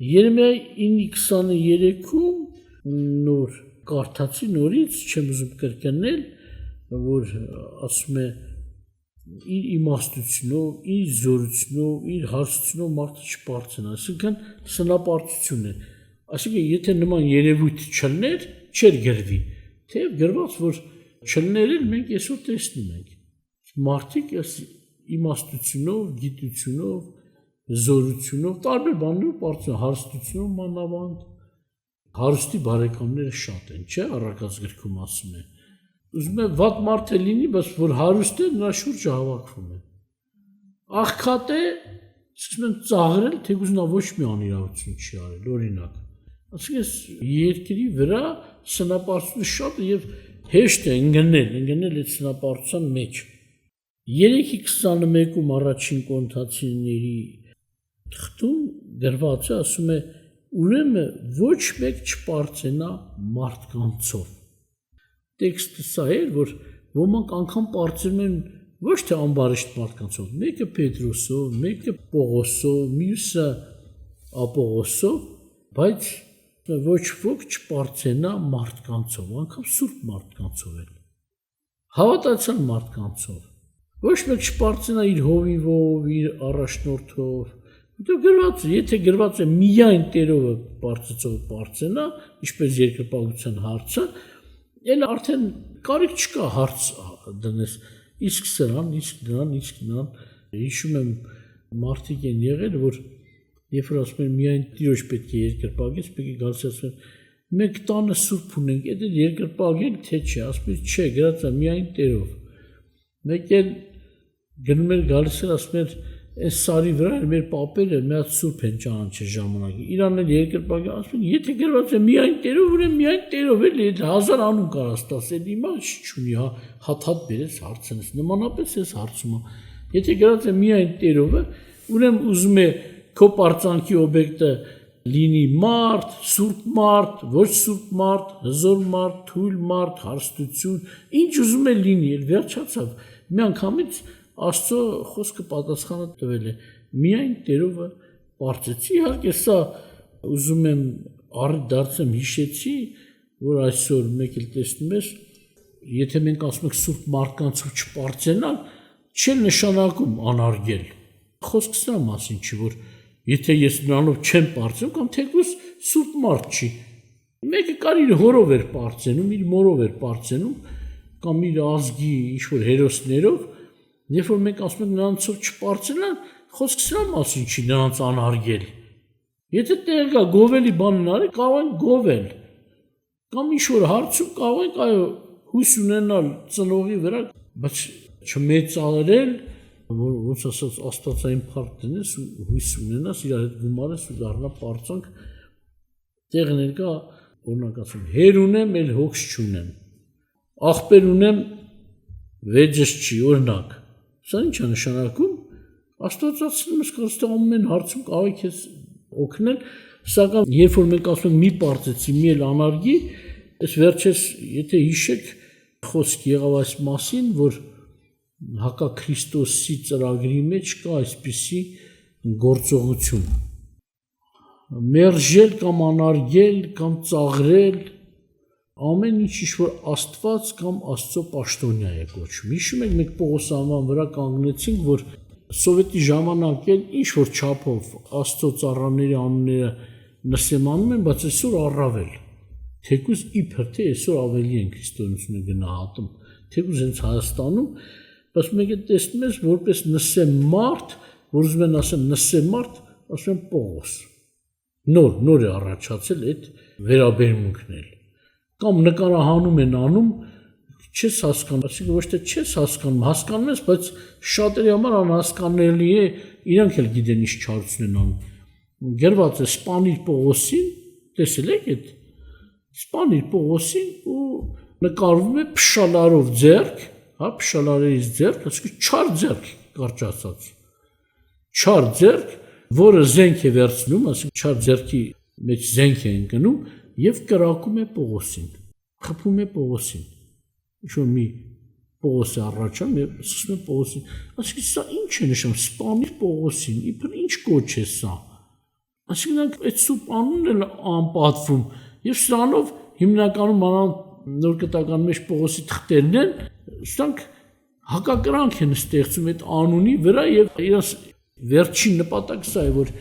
[SPEAKER 1] Երեմիա 9:23-ում նոր կարդացի նորից, չեմ ուզում կրկնել, որ ասում է իր իմաստությունով, իր զորությունով, իր հարստությունով մարդը չպարծենա, այսինքն սնապարծություն է։ Այսինքն եթե նման երևույթ չլներ, չէր գրվի, թեև գրված որ չլներ էլ մենք այսօր տեսնում ենք։ Մարդիկ իմաստությունով, գիտությունով, զորությունով, տարբեր բաներով պարծեն, հարստությունով մանավանդ, հարստի բարեկամները շատ են, չէ, Առակաց գրքում ասում է։ Ուզում է վատ մարդ է լինի, բայց որ հարուստ է, նրա շուրջը հավաքվում է։ Աղքատ է, սկսում են ծաղրել, թեկուզ նա ոչ մի անիրավություն չի արել, օրինակ։ Այսինքն երկրի վրա սնապարծությունը շատ է եւ հեշտ է ընկնել այդ սնապարտության մեջ։ 3:21-ում առաջին կոնթացիների թղթում գրված է, ասում է ուրեմն ոչ մեկ չպարծենա մարդկանցով։ Տեքստը սա էր, որ ոմանք անգամ պարծում են ոչ թե ամբարիշտ մարդկանցով, մեկը Պետրոսով, մեկը Պողոսով, մյուսը Ապողոսով, բայց ոչ ոք չպարծենա մարդկանցով, անգամ սուրբ մարդկանցով էլ, հավատացյալ մարդկանցով, ոչ մեկ չպարծենա իր հովիվով, իր առաջնորդով, գրված է, եթե գրված է միայն Տերովը պարծեցող պարծենա, ինչպես երկրպագության հարցը, էլ արդեն կարիք չկա հարց դնես, իսկ սրան, իսկ նրան, հիշում եմ մարդիկ են եղել, որ երբ որ ասում են միայն Տիրոջ պետք է երկրպագես, պետք է գալիս ասում են մենք տանը սուրբ ունենք, եթե երկրպագենք թե չէ, ասում են չէ, գրած է միայն Տերով։ Մեկ էլ գնում են գալիս են ասում են այս սարի վրա մեր պապերը մի հատ սուրբ են ճանաչել ժամանակի։ Իրանն էլ երկրպագի ասում են եթե գրված է միայն Տերով, ուրեմն միայն Տերով էլ հազար անուն կարաս տաս, այդ հիմա չունի, հաթաթ բերես հարցնես, նմանապես էս հարցումը։ Եթե գրված է միայն Տերովը, ուրեմն ուզում է քո պարծանքի օբյեկտը լինի մարդ, սուրբ մարդ, ոչ սուրբ մարդ, հզոր մարդ, թույլ մարդ, հարստություն, ինչ ուզում է լինի, էլ վերջացավ։ Մի անգամից Աստծո խոսքը պատասխանը տվել է միայն Տերովը պարծեցի, իհարկե սա ուզում եմ առիթ դարձեմ հիշեցի, որ այսօր մեկ էլ տեսնում ես, եթե մենք ասում ենք սուրբ մարդկանցով չպարծենալ, չէ նշանակում անարգել։ Խոսքը սա մասին չի, որ եթե ես նրանով չեմ պարծում կամ թեկուզ սուրբ մարդ չի։ Մեկը կար իր հորով էր պարծենում, իր մորով էր պարծենում կամ իր ազգի ինչ-որ հերոսներով, երբ որ մենք ասում ենք նրանցով չպարծենալ, խոսքը սրա մասին չի նրանց անարգել։ Եթե տեղ կա գովելի բան արի, կարող են գովել։ Կամ ինչ-որ հարցում կարող ենք այո հույս ունենալ ծնողի վրա, բայց չմեծարել, ոնց ասած աստվածային փառք դնես ու հույս ունենաս, իրար հետ գումարես ու դառնա պարծանք, տեղներ կա, օրինակ ասում, հեր ունեմ, էլ հոգս չունեմ, աղբեր ունեմ, վեճս չի, օրինակ, սա ինչ է նշանակում, աստվածացնում ես կստա ամեն հարցում կարող է քեզ օգնել, սակայն երբ որ մենք ասում ենք մի պարծեցի, մի էլ անարգի, այս վերջես, եթե հիշեք, խոսք եղավ այս մասին, որ հակաքրիստոսի ծրագրի մեջ կա այսպիսի գործողություն։ Մերժել կամ անարգել կամ ծաղրել ամեն ինչ ինչ-որ Աստված կամ Աստծո պաշտոնյա է կոչվում։ Հիշում եք մենք Պողոս անվան վրա կանգնեցինք, որ սովետի ժամանակ էլ ինչ-որ չափով Աստծո ծառաների անունները նսեմանում են, բայց այսօր առավել։ Թեկուզ իբր թե այսօր ավելի են քրիստոնեությունը գնահատում, թեկուզ հենց Հայաստանում, բայց մենք տեսնում ենք որպես նսեմ մարդ, որ ուզում են ասեն նսեմ մարդ, ասում են Պողոս։ Նոր է առաջացել այդ վերաբերմունքն էլ։ Կամ նկարահանում են անում, չես հասկանում, այսինքն ոչ թե չես հասկանում, հասկանում ես, բայց շատերի համար անհասկանալի է, իրանք էլ գիտեն ինչ չարություն են անում։ Գրված է Սպանիր Պողոսին, տեսել եք այդ Սպանիր Պողոսին ու նկարվում է փշալարով ձեռք, հա, փշալարերից ձեռք, այսինքն չար ձեռք կարճ ասած։ Չար ձեռք, որը զենք է վերցնում, այսինքն չար ձեռքի մեջ զենք է ընկնում եւ կրակում է Պողոսին, խփում է Պողոսին։ Ինչ-որ մի Պողոս է առաջանում եւ սկսում է Պողոսին։ Այսինքն սա ինչ է նշանակում Սպանիր Պողոսին, իբր ինչ կոչ է սա։ Այսինքն այդ սուրբ անունն էլ անպատվում եւ սրանով հիմնականում նոր կտական մեջ Պողոսի թղթերն են, սրանք հակակրանք են ստեղծում այդ անունի վրա եւ իրաց վերջին նպատակը սա է, որ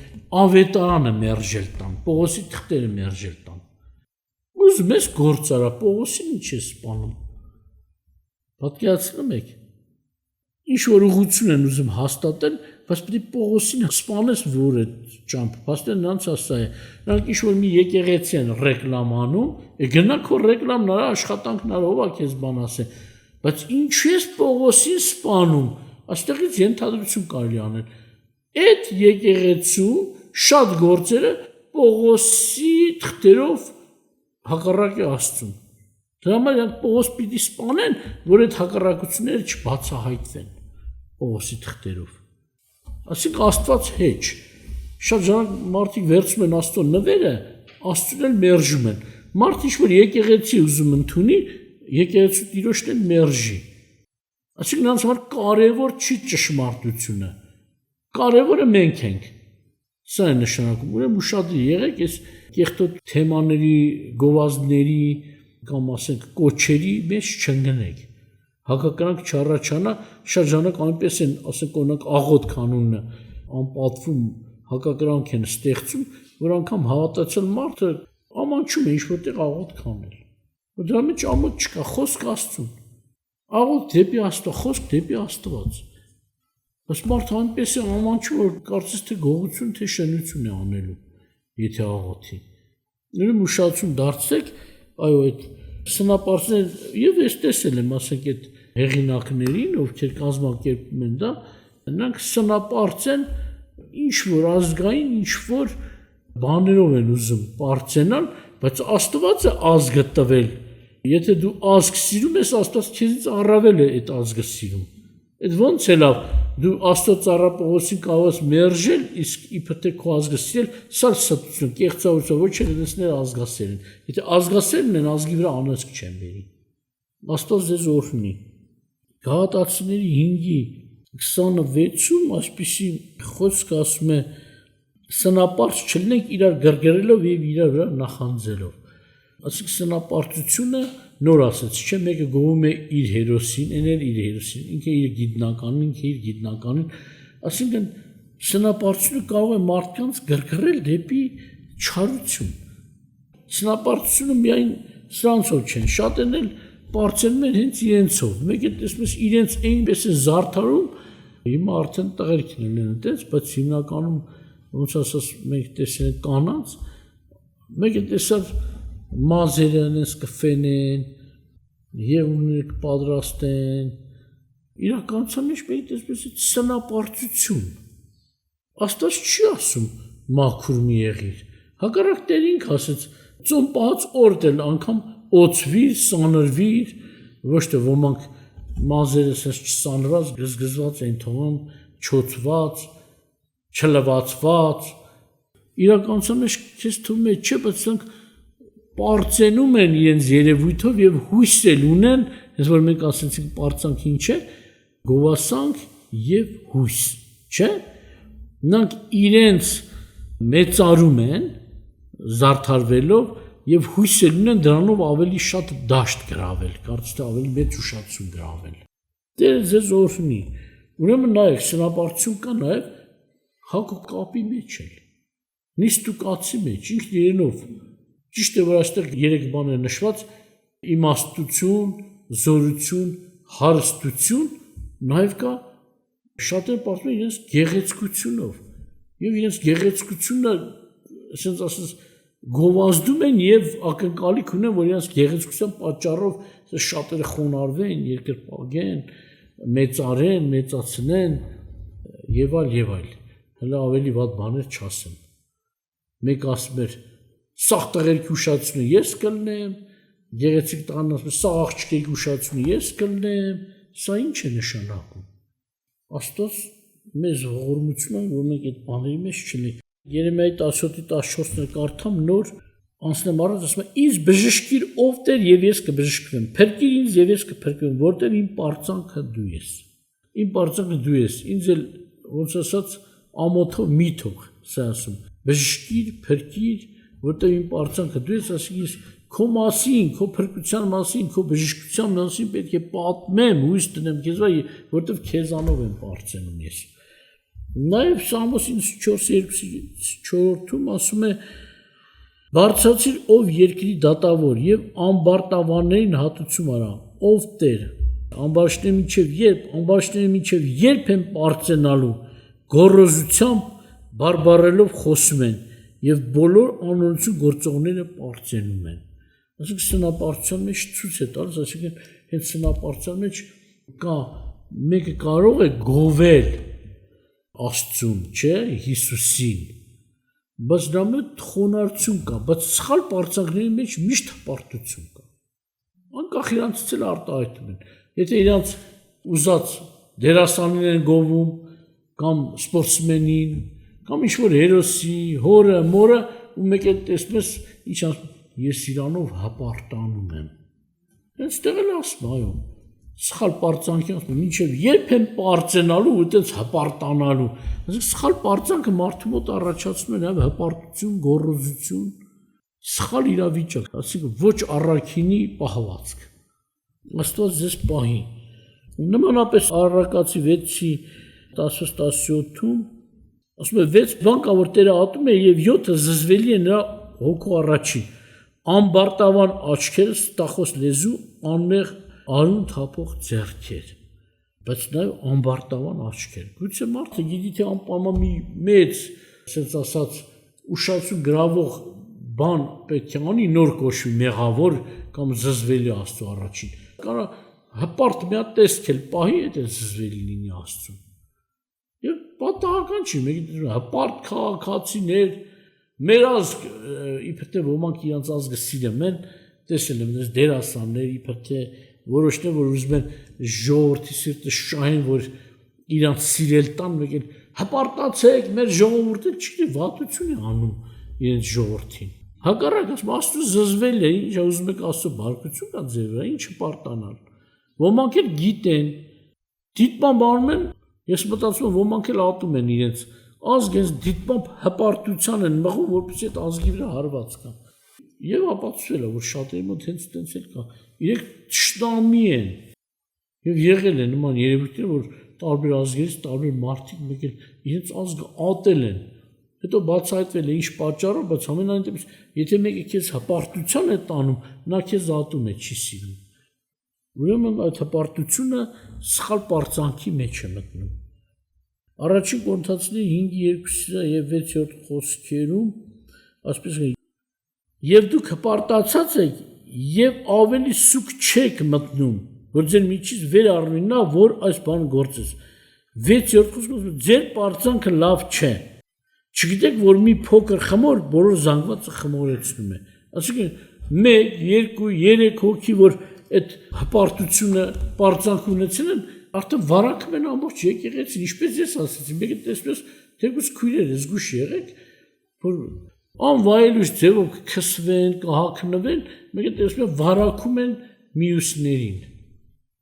[SPEAKER 1] ավետարանը մերժել տան, Պողոսի թղթերը մերժել տան։ Ուզում ես գործ արա, Պողոսին ինչ է սպանում։ Պատկերացնում եք։ Ինչ որ ուղղություն են ուզում հաստատել, բայց պետք է Պողոսին սպանես որ է ճամփ։ Փաստորեն նրանց ասա է։ Նրանք ինչ որ մի եկեղեցի են ռեկլամ անում, գնա քո ռեկլամն արա, աշխատանքն արա, ով է քեզ բան ասե։ Բայց ինչու ես Պողոսին սպանում։ Այստեղից ենթադրություն կարելի անել։ Այդ եկեղեցու շատ գործերը Պողոսի թղթերով հակառակ է Աստծուն։ Դրա համար իրանք Պողոս պիտի սպանեն, որ այդ հակառակությունները չբացահայտվեն Պողոսի թղթերով։ Այսինքն Աստված հեչ։ Շատ ժամանակ մարդիկ վերցում են Աստծո նվերը, Աստծուն էլ մերժում են։ Մարդ ինչ-որ եկեղեցի ուզում ընդունի, եկեղեցու տիրոջն էլ մերժի։ Այսինքն նրանց համար կարևոր չի ճշմարտությունը։ Կարևորը մենք ենք։ Սա է նշանակում։ Ուրեմն ուշադիր եղեք այս կեղտոտ թեմաների, գովազդների կամ ասենք կոչերի մեջ չընկնեք։ Հակակրանք չառաջանա, շատ ժամանակ այնպես են, ասենք օրինակ աղոթք անունը անպատվում հակակրանք են ստեղծում, որ անգամ հավատացել մարդը ամանչում է ինչ-որտեղ աղոթք անել։ Դրա մեջ ամոթ չկա, խոսք Աստծուն։ Աղոթք դեպի Աստված, խոսք դեպի Աստված։ Բայց մարդը այնպես է ամանչում, որ կարծես թե գողություն, թե շնություն է անելու, եթե աղոթի։ Ուրեմն ուշադրություն դարձրեք, այո, այդ սնապարծներ, եւ ես տեսել եմ, ասենք այդ հեղինակներին, ովքեր կազմակերպում են դա, նրանք սնապարծ են ինչ որ ազգային, ինչ որ բաներով են ուզում պարծենալ, բայց Աստվածը ազգը տվել։ Եթե դու ազգ սիրում ես, Աստված քեզից առավել է այդ ազգը սիրում։ Այդ ո՞նց է լավ, դու Աստծո ծառա Պողոսին կարող ես մերժել, իսկ իբր թե քո ազգը սիրել, սա սրբություն, կեղծավորություն, ոչ էլ դեսներ ազգասեր են։ Եթե ազգասերն են, ազգի վրա անեծք չեն բերի։ Աստված ձեզ օրհնի։ Գաղատացիների 5:26-ում այսպիսի խոսք ասում է. սնապարծ չլինենք իրար գրգռելով եւ իրար վրա նախանձելով։ Այսինքն սնապարծությունը նոր ասած չէ, մեկը գովում է իր հերոսին, էնել իր հերոսին, ինքը իր գիտնականին, ինքը իր գիտնականին, այսինքն սնապարծությունը կարող է մարդկանց գրգռել դեպի չարություն։ Սնապարծությունը միայն սրանցով չեն, շատերն էլ պարծենում են հենց իրենցով, մեկը տեսնում ես իրենց այնպես է զարդարում, հիմա արդեն տղերք են այդպես, բայց հիմնականում ոնց ասած մենք տեսել ենք կանանց, մեկը տեսավ մազերը այնպես կֆենեն, եղունգները կպատրաստեն, իրականության մեջ մենք տեսնում ենք սնապարծություն։ Աստված չի ասում մաքուր մի եղիր, հակառակ Տեր ինքը ասեց ծոմ պահած օրդ էլ անգամ օծվիր, սանրվիր, ոչ թե ոմանք մազերը ասես չսանրված, գզգզված են թվում, չոցված, չլվացված, իրականության մեջ քեզ թվում է չէ, բայց նրանք պարծենում են իրենց երևույթով եւ հույս էլ ունեն, հենց որ մենք ասեցինք պարծանք ինչ է, գովասանք եւ հույս, չէ՞։ Նրանք իրենց մեծարում են զարդարվելով եւ հույս էլ ունեն դրանով ավելի շատ դաշտ գրավել, կարծես թե ավելի մեծ ուշադրություն գրավել։ Տերը ձեզ օրհնի։ Ուրեմն նայեք, սնապարծություն կա նաեւ հակու կապի մեջ էլ։ Նիստուկացի մեջ, ինքն իրենով։ Ճիշտ է, որ այստեղ 3 բան է նշված՝ իմաստություն, զորություն, հարստություն, նաեւ կա շատերը պատմում են իրենց գեղեցկությունով։ Եվ իրենց գեղեցկությունը, ասենց ասած, գովազդում են եւ ակնկալիք ունեն, որ իրենց գեղեցկության պատճառով շատերը խոնարհվեն, երկրպագեն, մեծարեն, մեծացնեն եւ այլ։ Հələ ավելի վատ բաներ չասեմ։ Մեկ ասում էր սաղ տղերքի ուշադրությունը ես կլնեմ, գեղեցիկ տղան ասում է սաղ աղջիկի ուշադրությունը ես կլնեմ, սա ինչ է նշանակում։ Աստված մեզ ողորմություն է, որ մենք այդ բաների մեջ չլինենք։ Երեմիայի 17:14-ը կարդամ նոր անցնեմ առաջ, ասում է ինձ բժշկիր ով Տեր եւ ես կբժշկվեմ, փրկիր ինձ եւ ես կփրկվեմ, որտեղ իմ պարծանքը դու ես։ Իմ պարծանքը դու ես, ինձ էլ ոնց ասած ամոթով մի թող, սա ասում։ Բժշկիր, փրկիր, որտեղ իմ պարծանքը դու ես, ասես քո մասին, քո փրկության մասին, քո բժշկության մասին պետք է պատմեմ, հույս տնեմ քեզ, որտեղ քեզանով եմ պարծենում ես։ Նաև Սամոս 94:4-ում ասում է. Բարձրացիր ով երկրի դատավոր եւ ամբարտավաններին հատուցում արա, ով Տեր, ամբարշտների միջև երբ են պարծենալու, գոռոզությամբ բարբառելով խոսում են եւ բոլոր անօրություն գործողները պարծենում են։ Այսինքն սնապարծության մեջ ցույց է տալիս, այսինքն հենց սնապարծության մեջ կա մեկը կարող է գովել Աստծուն, չէ, Հիսուսին, բայց դա մեծ խոնարհություն կա, բայց սխալ պարծանքների մեջ միշտ հպարտություն կա։ անկախ իրանցից էլ արտահայտում են։ Եթե իրանց ուզած դերասանին են գովում, կամ սպորտսմենին, կամ ինչ-որ հերոսի, հորը, մորը, ու մեկ էլ տեսնում ես, ինչ ասում, ես իրանով հպարտանում եմ։ Հենց տեղ էլ ասում, այո, սխալ պարծանքի ասում, մինչև երբ եմ պարծենալու ու այդպես հպարտանալու։ Այսինքն սխալ պարծանքը մարդու մոտ առաջացնում է նաև հպարտություն, գոռոզություն, սխալ իրավիճակ, այսինքն ոչ առաքինի պահվածք։ Աստված ձեզ պահի։ Նմանապես Առակացի 6-ի 16-17-ում ասում է 6 բան կա, որ Տերը ատում է եւ 7-ը զզվելի է նրա հոգու առաջին։ Ամբարտավան աչքեր, ստախոս լեզու, անմեղ արուն թափող ձեռքեր, բայց նաև ամբարտավան աչքեր։ Գուցե մարդը գիտի թե անպայման մի մեծ, ասած ասած, ուշացում գրավող բան պետք է անի նոր կոչվի մեղավոր կամ զզվելի Աստծո առաջին։ Կարա հպարտ մի հատ տեսք էլ պահի այդ զզվելի լինի Աստծուն։ Եվ պատահական չի, մեկ հպարտ քաղաքացիներ, մեր ազգ իբր թե ոմանք իրանց ազգը սիրում են, տեսել եմ դες դերասաններ իբր թե որոշներ, որ ուզում են ժողովրդի սիրտը շահեն, որ իրանց սիրել տան, մեկ էլ հպարտացեք, մեր ժողովուրդը չի վատություն է անում իրենց ժողովրդին։ Հակառակ ասում, Աստծո զզվել է, ինչ ուզում եք Աստծո բարկություն կա ձեր վրա, ինչ հպարտանալ։ Ոմանք էլ գիտեն, դիտմամբ անում են, ես մտածում եմ, ոմանք էլ ատում են իրենց ազգ հենց դիտմամբ հպարտության են մղում, որպեսզի այդ ազգի վրա հարված կա։ Եվ ապացուցվել է, որ շատերի մոտ հենց այդպես էլ կա։ Իրենք ճշտամի են։ Եվ եղել է նման երևույթներ, որ տարբեր ազգերից տարբեր մարդիկ մեկ էլ իրենց ազգը ատել են։ Հետո բացահայտվել է ինչ պատճառով, բայց ամենայն դեպս, եթե մեկը քեզ հպարտության է տանում, նա քեզ ատում է, չի սիրում։ Ուրեմն այդ հպարտությունը սխալ պարծանքի մեջ է մտնում։ Առաջին Կորինթացիների 5:2 եւ 6-րդ խոսքերում ասպես է. Եվ դուք հպարտացած եք եւ ավելի սուկ չեք մտնում, որ ձեր միջից վեր առնի նա, որ այս բան գործեց։ 6-րդ խոսքում ձեր պարծանքը լավ չէ։ Չգիտեք, որ մի փոքր խմոր բոլոր զանգվածը խմորեցնում է։ Այսինքն 1, 2, 3 հոգի, որ այդ հպարտությունը պարծանք ունեցել են, արդեն վարակում են ամբողջ եկեղեցին, ինչպես ես ասացի, մեկը տեսնում ես, թեկուզ քույրերը զգուշ եղեք, որ անվայելուչ ձևով կքսվեն, կհագնվեն, մեկը տեսնում է վարակում են մյուսներին։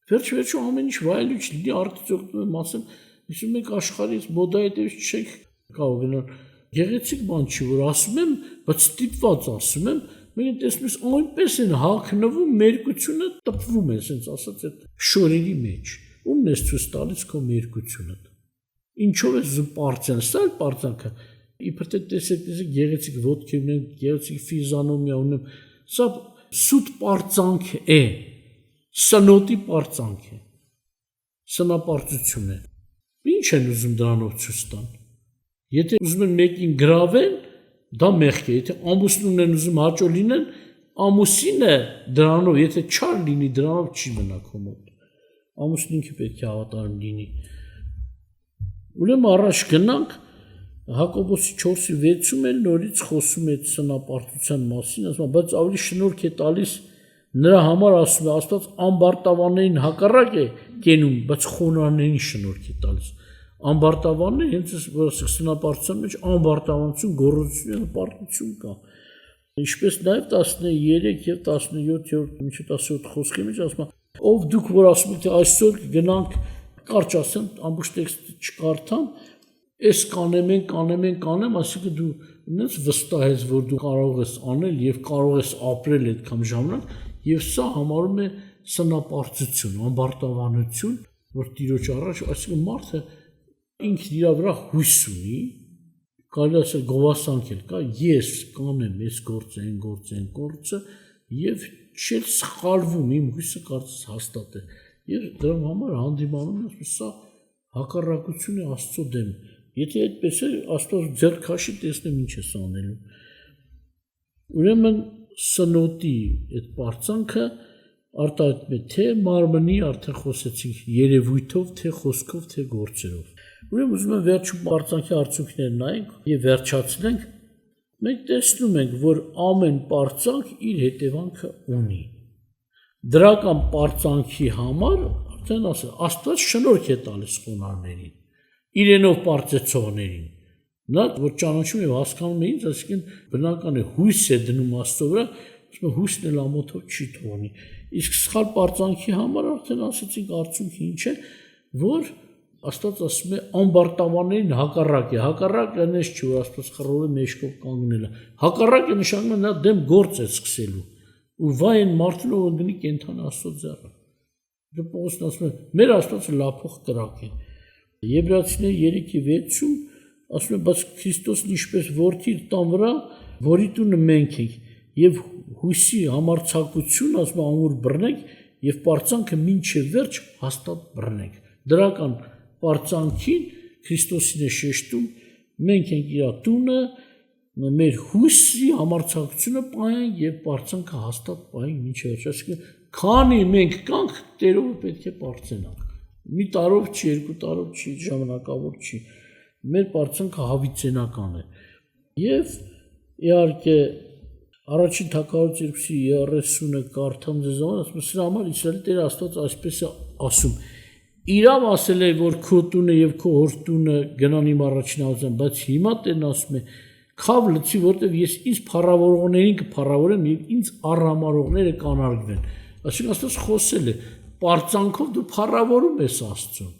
[SPEAKER 1] Վերջ-վերջում ամեն ինչ վայելուչ լինի, արտիծոկնում եմ ասեմ, իսկ մենք աշխարհից մոդայի հետևից չենք կարող գնալ։ Գեղեցիկ բան չի, որ ասում եմ, բայց ստիպված ասում եմ, մենք տեսնում ես այնպես են հագնվում, մերկությունը տպվում է, ասենց ասած այդ շորերի մեջ։ Ումն ես ցույց տալիս քո մերկությունը։ Ինչով է զում պարծան, սա էլ պարծանքը։ Իբր թե տեսեք գեղեցիկ ոտքի ունեն, գեղեցիկ ֆիզիոնոմիա ունեն, սա սուտ պարծանք է, սնոտի պարծանք է, սնապարծություն է։ Ինչ են ուզում դրանով ցույց տան։ Եթե ուզում են մեկին գրավել, դա մեղք է, եթե ամուսնուն են ուզում հաճո լինեն, ամուսինը դրանով, եթե չար լինի, դրանով չի մնա քո մոտ։ Ամուսնին ինքը պետք է հավատարիմ լինի։ Ուրեմն առաջ գնանք Հակոբոսի 4:6-ում էլ նորից խոսում է սնապարտության մասին, ասում է, բայց ավելի շնորհք է տալիս նրա համար, ասում է, Աստված ամբարտավաններին հակառակ է կենում, բայց խոնարհներին շնորհք է տալիս։ Ամբարտավանները հենց որ սնապարտության մեջ ամբարտավանություն, գոռոզություն եւ հպարտություն կա։ Ինչպես նաեւ 13 եւ 17-րդ մինչեւ 17 խոսքի մեջ ասում է, ով դուք որ ասում եք, թե այսօր գնանք կարճ ասեմ, ամբողջ տեքստը չկարդամ, այս կանեմ, ասիկա դու ինձ վստահ ես, որ դու կարող ես անել եւ կարող ես ապրել այդքան ժամանակ, եւ սա համարում է սնապարտություն, ամբարտավանություն, որ Տիրոջ առաջ, այսինքն մարդը ինքն իր վրա հույս ունի, կարելի ասել գովասանք էլ կա, ես կանեմ այս գործը, այն գործը եւ չէ սխալվում, իմ հույսը կարծես հաստատ է եւ դրա համար հանդիմանում եմ, ասում սա հակառակություն է Աստծո դեմ։ Եթե այդպես է, Աստված ձեռքաշի տեսնեմ ինչ է անելու։ Ուրեմն սնոտի այդ պարծանքը արտահայտում է թե մարմնի, արդեն խոսեցինք, երևույթով, թե խոսքով, թե գործերով։ Ուրեմն ուզում եմ վերջում պարծանքի արդյունքներ նայենք եւ վերջացնենք։ Մենք տեսնում ենք, որ ամեն պարծանք իր հետևանքը ունի։ դրական պարծանքի համար արդեն Աստված շնորհք է տալիս խոնարհներին, իրենով պարծեցողներին։ Նա որ ճանաչում եւ հասկանում է ինձ, այսինքն բնական է հույս է դնում Աստծո վրա, ասում է հույսն էլ ամոթով չի թողնի։ Իսկ սխալ պարծանքի համար արդեն ասեցինք արդյունքը ինչ է, որ Աստված ասում է ամբարտավաններին հակառակ է, հակառակը այնպես չի, որ Աստված խռովի մեջքով կանգնելը։ Հակառակը նշանակում է նա դեմ գործ է սկսելու։ Ու վայ են մարդուն, որ գնի կենթանը Աստծո ձեռը։ Դա Պողոսն ասում է, մեր Աստվածը լափող կրակ է։ Եբրայեցիներ 3:6-ում ասում է, բայց Քրիստոսն ինչպես որդի իր տան վրա, որի տունը մենք ենք, եւ հույսի համարձակություն, ասում է, ամուր բռնենք եւ պարծանքը մինչեւ վերջ հաստատ բռնենք։ Դրական պարծանքին Քրիստոսին է շեշտում, մենք ենք իր տունը, մեր հույսի համարձակությունը պահենք եւ պարծանքը հաստատ պահենք մինչեւ վերջ։ Այսինքն քանի մենք կանք, Տերով պետք է պարծենանք։ Մի տարով չի, 2 տարով չի, ժամանակավոր չի։ Մեր պարծանքը հավիտենական է։ Եվ իհարկե առաջին Թագավորություն 2:30-ը կարդամ ձեզ համար, ասում է, սրա համար Իսրայելի Տերը Աստված այսպես է ասում. Իրավ ասել է, որ քո տունը եւ քո հոր տունը գնան իմ առաջնահայրության, բայց հիմա Տերն ասում է, քավ լցի, որտեվ ես ինձ փառավորողներին կփառավորեմ եւ ինձ առհամարողները կանարգվեն։ Այսինքն Աստված խոսել է, պարծանքով դու փառավորում ես Աստծուն։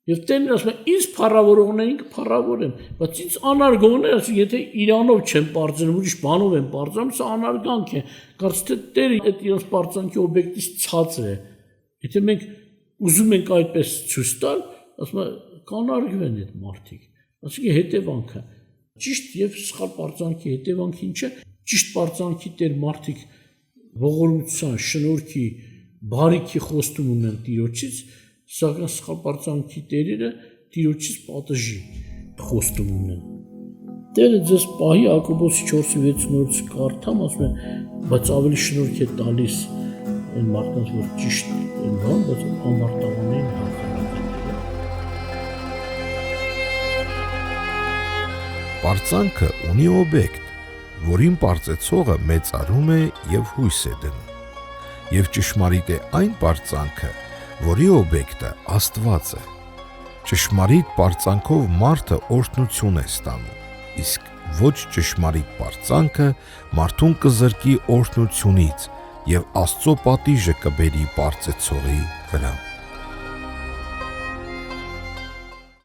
[SPEAKER 1] Եվ Տերն ասում է, ինձ փառավորողներին կփառավորեմ, բայց ինձ անարգողները, ասում, եթե իրանով չեն պարծնում, ուրիշ բանով են պարծում, սա անարգանք է։ Կարծես թե Տերը այդ իրենց պարծանքի օբյեկտից ցածր է։ Եթե մենք ուզում ենք այդպես ցույց տալ, ասում է, կանարգվեն այդ մարդիկ։ Այսինքն հետևանքը ճիշտ եւ սխալ պարծանքի հետևանքը ինչ է։ Ճիշտ պարծանքի տեր մարդիկ ողորմության, շնորհքի, բարիքի խոստում ունեն Տիրոջից, սակայն սխալ պարծանքի տերերը Տիրոջից պատժի խոստում ունեն։ Տերը ձեզ պահի Հակոբոս 4:6 կարդամ, ասում է, բայց ավելի շնորհք է տալիս այն մարդկանց, որ ճիշտ են բան, բայց ամարտավանային հակառակ են։
[SPEAKER 2] Պարծանքը ունի օբյեկտ, որին պարծեցողը մեծարում է եւ հույս է դնում։ Եվ ճշմարիտ է այն պարծանքը, որի օբյեկտը Աստված է։ Ճշմարիտ պարծանքով մարդը օրհնություն է ստանում, իսկ ոչ ճշմարիտ պարծանքը մարդուն կզրկի օրհնությունից եւ Աստծո պատիժը կբերի պարծեցողի վրա։